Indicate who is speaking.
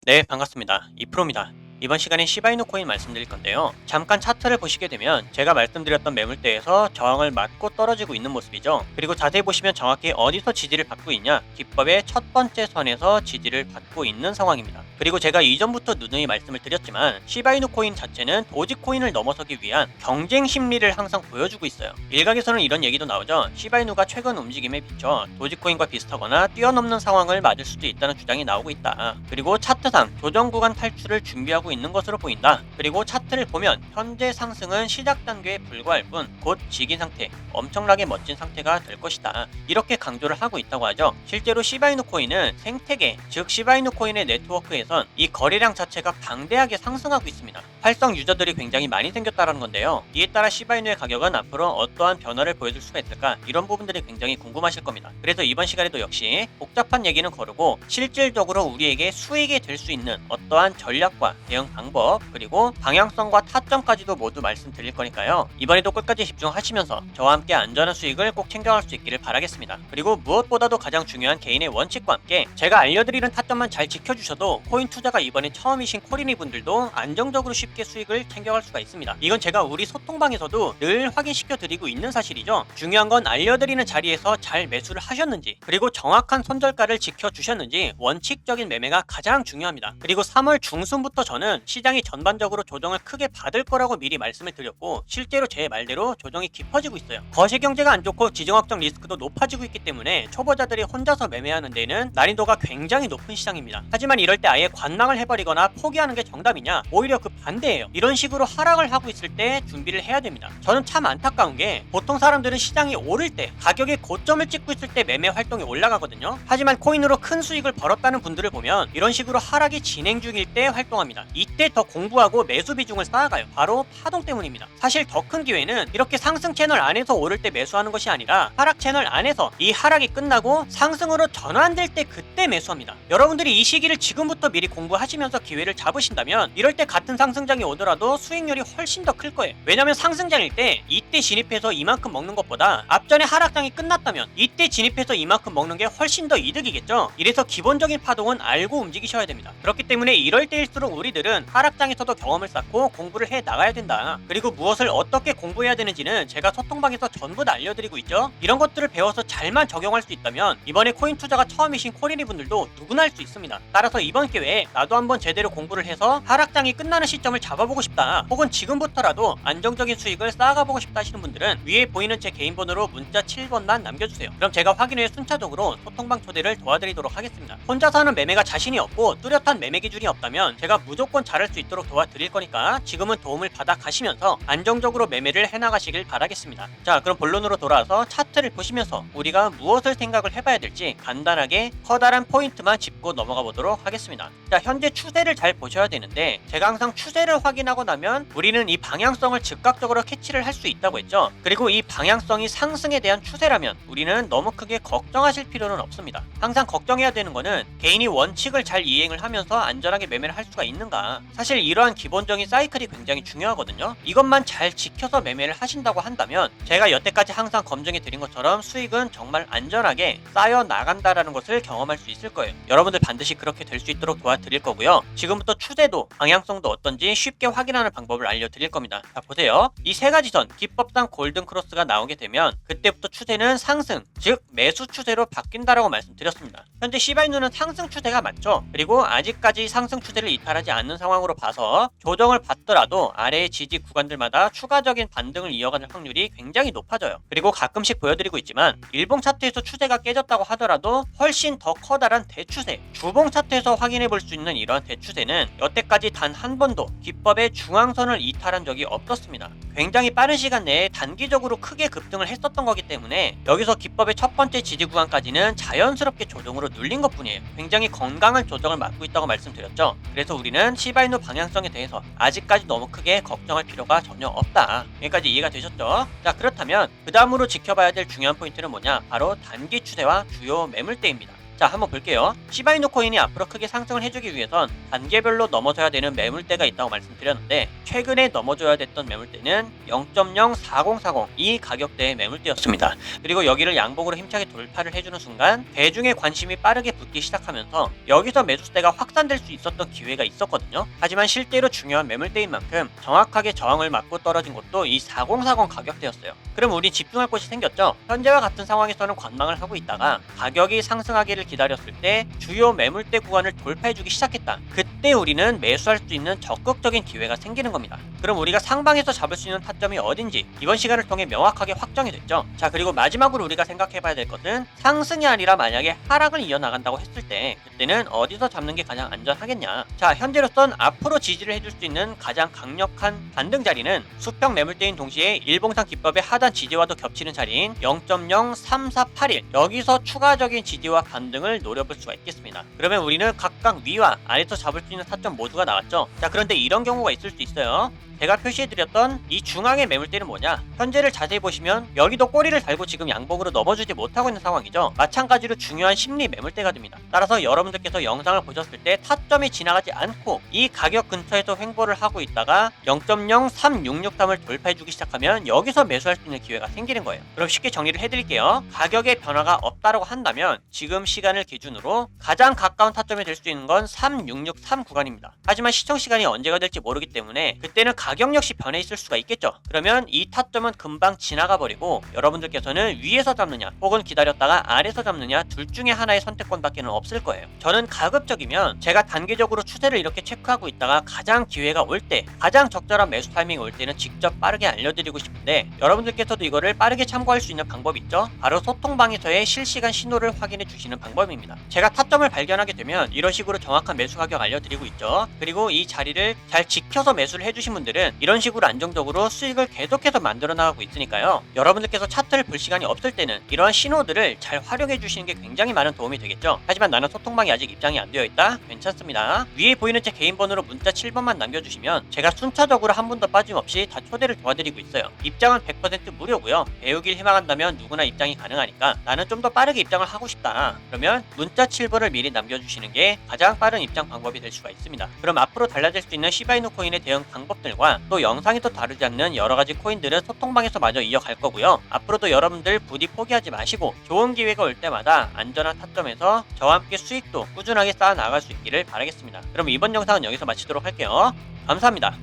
Speaker 1: 네, 반갑습니다. 이프로입니다. 이번 시간에 시바이누 코인 말씀드릴 건데요. 잠깐 차트를 보시게 되면 제가 말씀드렸던 매물대에서 저항을 맞고 떨어지고 있는 모습이죠. 그리고 자세히 보시면 정확히 어디서 지지를 받고 있냐? 기법의 첫 번째 선에서 지지를 받고 있는 상황입니다. 그리고 제가 이전부터 누누이 말씀을 드렸지만 시바이누 코인 자체는 도지코인을 넘어서기 위한 경쟁 심리를 항상 보여주고 있어요. 일각에서는 이런 얘기도 나오죠. 시바이누가 최근 움직임에 비춰 도지코인과 비슷하거나 뛰어넘는 상황을 맞을 수도 있다는 주장이 나오고 있다. 그리고 차트상 조정 구간 탈출을 준비하고 있는 것으로 보인다. 그리고 차트를 보면 현재 상승은 시작 단계에 불과할 뿐 곧 지긴 상태, 엄청나게 멋진 상태가 될 것이다. 이렇게 강조를 하고 있다고 하죠. 실제로 시바이누 코인은 생태계, 즉 시바이누 코인의 네트워크에선 이 거래량 자체가 방대하게 상승하고 있습니다. 활성 유저들이 굉장히 많이 생겼다는 건데요. 이에 따라 시바이누의 가격은 앞으로 어떠한 변화를 보여줄 수가 있을까? 이런 부분들이 굉장히 궁금하실 겁니다. 그래서 이번 시간에도 역시 복잡한 얘기는 거르고 실질적으로 우리에게 수익이 될 수 있는 어떠한 전략과 대응 방법, 그리고 방향성과 타점까지도 모두 말씀드릴 거니까요. 이번에도 끝까지 집중하시면서 저와 함께 안전한 수익을 꼭 챙겨갈 수 있기를 바라겠습니다. 그리고 무엇보다도 가장 중요한 개인의 원칙과 함께 제가 알려드리는 타점만 잘 지켜주셔도 코인 투자가 이번에 처음이신 코리니 분들도 안정적으로 쉽게 수익을 챙겨갈 수가 있습니다. 이건 제가 우리 소통방에서도 늘 확인시켜 드리고 있는 사실이죠. 중요한 건 알려드리는 자리에서 잘 매수를 하셨는지, 그리고 정확한 손절가를 지켜주셨는지 원칙적인 매매가 가장 중요합니다. 그리고 3월 중순부터 저는 시장이 전반적으로 조정을 크게 받을 거라고 미리 말씀을 드렸고 실제로 제 말대로 조정이 깊어지고 있어요. 거시경제가 안 좋고 지정학적 리스크도 높아지고 있기 때문에 초보자들이 혼자서 매매하는 데는 난이도가 굉장히 높은 시장입니다. 하지만 이럴 때 아예 관망을 해버리거나 포기하는 게 정답이냐? 오히려 그 반대예요. 이런 식으로 하락을 하고 있을 때 준비를 해야 됩니다. 저는 참 안타까운 게 보통 사람들은 시장이 오를 때 가격의 고점을 찍고 있을 때 매매 활동이 올라가거든요. 하지만 코인으로 큰 수익을 벌었다는 분들을 보면 이런 식으로 하락이 진행 중일 때 활동합니다. 이때 더 공부하고 매수 비중을 쌓아가요. 바로 파동 때문입니다. 사실 더 큰 기회는 이렇게 상승 채널 안에서 오를 때 매수하는 것이 아니라 하락 채널 안에서 이 하락이 끝나고 상승으로 전환될 때 그때 매수합니다. 여러분들이 이 시기를 지금부터 미리 공부하시면서 기회를 잡으신다면 이럴 때 같은 상승장이 오더라도 수익률이 훨씬 더 클 거예요. 왜냐면 상승장일 때 이때 진입해서 이만큼 먹는 것보다 앞전에 하락장이 끝났다면 이때 진입해서 이만큼 먹는 게 훨씬 더 이득이겠죠. 이래서 기본적인 파동은 알고 움직이셔야 됩니다. 그렇기 때문에 이럴 때일수록 우리들은 하락장에서도 경험을 쌓고 공부를 해 나가야 된다. 그리고 무엇을 어떻게 공부해야 되는지는 제가 소통방에서 전부 다 알려드리고 있죠. 이런 것들을 배워서 잘만 적용할 수 있다면 이번에 코인 투자가 처음이신 코리니 분들도 누구나 할 수 있습니다. 따라서 이번 기회에 나도 한번 제대로 공부를 해서 하락장이 끝나는 시점을 잡아보고 싶다, 혹은 지금부터라도 안정적인 수익을 쌓아가보고 싶다 하시는 분들은 위에 보이는 제 개인 번호로 문자 7번만 남겨주세요. 그럼 제가 확인 후에 순차적으로 소통방 초대를 도와드리도록 하겠습니다. 혼자서 하는 매매가 자신이 없고 뚜렷한 매매 기준이 없다면 제가 무조건 잘할 수 있도록 도와드릴 거니까 지금은 도움을 받아 가시면서 안정적으로 매매를 해나가시길 바라겠습니다. 자, 그럼 본론으로 돌아와서 차트를 보시면서 우리가 무엇을 생각을 해봐야 될지 간단하게 커다란 포인트만 짚고 넘어가 보도록 하겠습니다. 자, 현재 추세를 잘 보셔야 되는데 제가 항상 추세를 확인하고 나면 우리는 이 방향성을 즉각적으로 캐치를 할 수 있다고 했죠. 그리고 이 방향성이 상승에 대한 추세라면 우리는 너무 크게 걱정하실 필요는 없습니다. 항상 걱정해야 되는 거는 개인이 원칙을 잘 이행을 하면서 안전하게 매매를 할 수가 있는가. 사실 이러한 기본적인 사이클이 굉장히 중요하거든요. 이것만 잘 지켜서 매매를 하신다고 한다면 제가 여태까지 항상 검증해 드린 것처럼 수익은 정말 안전하게 쌓여 나간다라는 것을 경험할 수 있을 거예요. 여러분들 반드시 그렇게 될 수 있도록 도와드릴 거고요. 지금부터 추세도 방향성도 어떤지 쉽게 확인하는 방법을 알려드릴 겁니다. 자, 보세요. 이 세 가지 선 기법상 골든 크로스가 나오게 되면 그때부터 추세는 상승, 즉 매수 추세로 바뀐다라고 말씀드렸습니다. 현재 시바이누는 상승 추세가 맞죠. 그리고 아직까지 상승 추세를 이탈하지 않는 상황으로 봐서 조정을 받더라도 아래의 지지 구간들마다 추가적인 반등을 이어가는 확률이 굉장히 높아져요. 그리고 가끔씩 보여드리고 있지만 일봉 차트에서 추세가 깨졌다고 하더라도 훨씬 더 커다란 대추세, 주봉 차트에서 확인해 볼 수 있는 이러한 대추세는 여태까지 단 한 번도 기법의 중앙선을 이탈한 적이 없었습니다. 굉장히 빠른 시간 내에 단기적으로 크게 급등을 했었던 거기 때문에 여기서 기법의 첫 번째 지지 구간까지는 자연스럽게 조정으로 눌린 것뿐이에요. 굉장히 건강한 조정을 맞고 있다고 말씀드렸죠. 그래서 우리는 시바이누 방향성에 대해서 아직까지 너무 크게 걱정할 필요가 전혀 없다. 여기까지 이해가 되셨죠? 자, 그렇다면 그 다음으로 지켜봐야 될 중요한 포인트는 뭐냐? 바로 단기 추세와 주요 매물대입니다. 자, 한번 볼게요. 시바이누 코인이 앞으로 크게 상승을 해주기 위해선 단계별로 넘어서야 되는 매물대가 있다고 말씀드렸는데, 최근에 넘어줘야 됐던 매물대는 0.04040 이 가격대의 매물대였습니다. 그리고 여기를 양봉으로 힘차게 돌파를 해주는 순간 대중의 관심이 빠르게 붙기 시작하면서 여기서 매수세가 확산될 수 있었던 기회가 있었거든요. 하지만 실제로 중요한 매물대인 만큼 정확하게 저항을 맞고 떨어진 것도 이 4040 가격대였어요. 그럼 우리 집중할 곳이 생겼죠. 현재와 같은 상황에서는 관망을 하고 있다가 가격이 상승하기를 기다렸을 때 주요 매물대 구간을 돌파해주기 시작했다. 그때 우리는 매수할 수 있는 적극적인 기회가 생기는 겁니다. 그럼 우리가 상방에서 잡을 수 있는 타점이 어딘지 이번 시간을 통해 명확하게 확정이 됐죠. 자, 그리고 마지막으로 우리가 생각해봐야 될 것은 상승이 아니라 만약에 하락을 이어나간다고 했을 때 그때는 어디서 잡는 게 가장 안전하겠냐. 자, 현재로선 앞으로 지지를 해줄 수 있는 가장 강력한 반등 자리는 수평 매물대인 동시에 일봉상 기법의 하단 지지와도 겹치는 자리인 0.03481, 여기서 추가적인 지지와 반등을 노려볼 수가 있겠습니다. 그러면 우리는 각각 위와 아래에서 잡을 수 있는 타점 모두가 나왔죠. 자, 그런데 이런 경우가 있을 수 있어요. 제가 표시해드렸던 이 중앙의 매물대는 뭐냐, 현재를 자세히 보시면 여기도 꼬리를 달고 지금 양봉으로 넘어주지 못하고 있는 상황이죠. 마찬가지로 중요한 심리 매물대가 됩니다. 따라서 여러분들께서 영상을 보셨을 때 타점이 지나가지 않고 이 가격 근처에서 횡보를 하고 있다가 0.03663을 돌파해주기 시작하면 여기서 매수할 수 있는 기회가 생기는 거예요. 그럼 쉽게 정리를 해드릴게요. 가격의 변화가 없다고 한다면 지금 시간을 기준으로 가장 가까운 타점이 될 수 있는 건 3663 구간입니다. 하지만 시청 시간이 언제가 될지 모르기 때문에 그때는 가격 역시 변해 있을 수가 있겠죠. 그러면 이 타점은 금방 지나가 버리고 여러분들께서는 위에서 잡느냐 혹은 기다렸다가 아래에서 잡느냐 둘 중에 하나의 선택권밖에는 없을 거예요. 저는 가급적이면 제가 단계적으로 추세를 이렇게 체크하고 있다가 가장 기회가 올 때, 가장 적절한 매수 타이밍이 올 때는 직접 빠르게 알려드리고 싶은데, 여러분들께서도 이거를 빠르게 참고할 수 있는 방법이 있죠. 바로 소통방에서의 실시간 신호를 확인해 주시는 방법입니다. 제가 타점을 발견하게 되면 이런 식으로 정확한 매수 가격 알려드리고 있죠. 그리고 이 자리를 잘 지켜서 매수를 해주신 분들은 이런 식으로 안정적으로 수익을 계속해서 만들어 나가고 있으니까요. 여러분들께서 차트를 볼 시간이 없을 때는 이러한 신호들을 잘 활용해 주시는 게 굉장히 많은 도움이 되겠죠. 하지만 나는 소통방이 아직 입장이 안 되어 있다? 괜찮습니다. 위에 보이는 제 개인 번호로 문자 7번만 남겨주시면 제가 순차적으로 한 분도 빠짐없이 다 초대를 도와드리고 있어요. 입장은 100% 무료고요. 배우길 희망한다면 누구나 입장이 가능하니까 나는 좀 더 빠르게 입장을 하고 싶다, 그러면 문자 7번을 미리 남겨주시는 게 가장 빠른 입장 방법이 될 수가 있습니다. 그럼 앞으로 달라질 수 있는 시바이누 코인의 대응 방법들과 또 영상이 또 다르지 않는 여러가지 코인들은 소통방에서 마저 이어갈 거고요. 앞으로도 여러분들 부디 포기하지 마시고 좋은 기회가 올 때마다 안전한 타점에서 저와 함께 수익도 꾸준하게 쌓아 나갈 수 있기를 바라겠습니다. 그럼 이번 영상은 여기서 마치도록 할게요. 감사합니다.